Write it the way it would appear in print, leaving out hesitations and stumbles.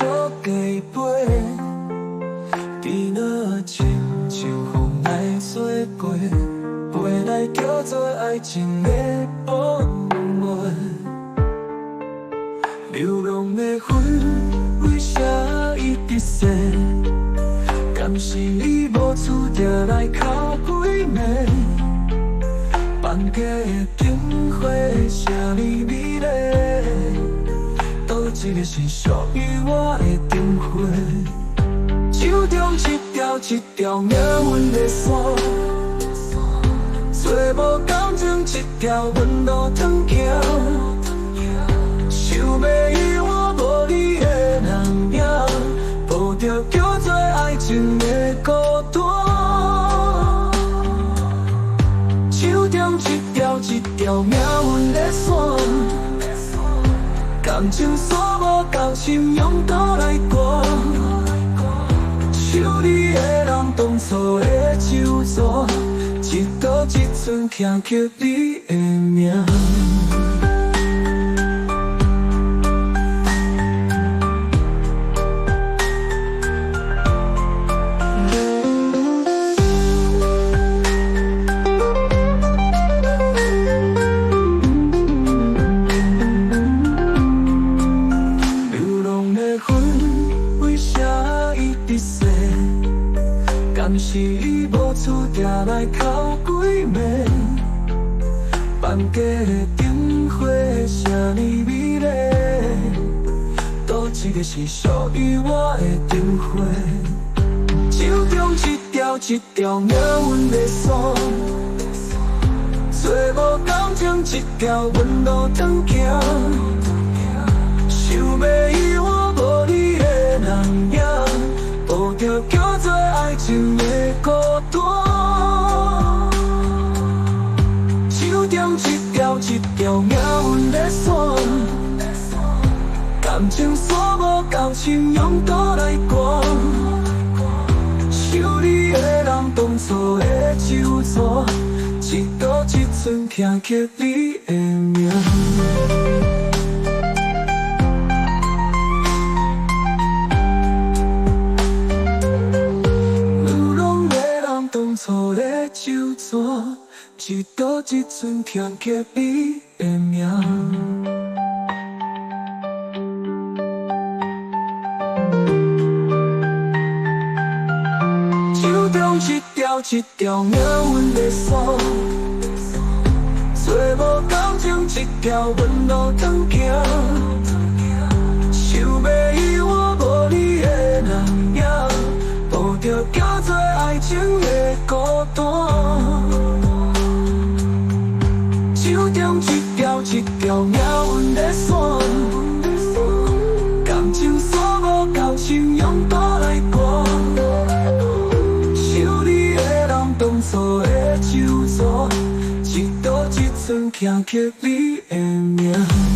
加倍。比那亲像风来吹过，飞来叫做爱情的风月。流浪的魂，为啥一直说？敢是你无厝定来靠几暝？放假的灯火，啥呢美丽？倒一个是属于我的灯火？手中一条一条命运的线，找无感情一条阮路通行。想要遗忘无你的人影，抱着叫做爱情的孤单。手中一条一条命运的线，感情锁无够，心用刀来割。想你的人当初的酒座，一刀一寸刻刻你的名。敢是你无厝定来靠几暝？放假的灯火，啥呢美丽？倒一个是属于我的灯火？手中一条一条命运的线，找无感情一条阮路通行。想要遗忘无你的人影，抱着叫做爱情的孤单。手中一条一条命运的线，感情锁无够，心用刀来割。想你的人当初的酒座，一刀一寸刻刻你的名。当初的酒座，一刀一寸刻刻你的名。手中一条一条命运的线，找无感情一条阮路通行。想要遗忘无你的人影，抱着叫做爱情的孤单。手中一条一条命运的线，感情锁无够，心用刀来割。想你的人当初的酒座，一刀一寸刻刻你的名。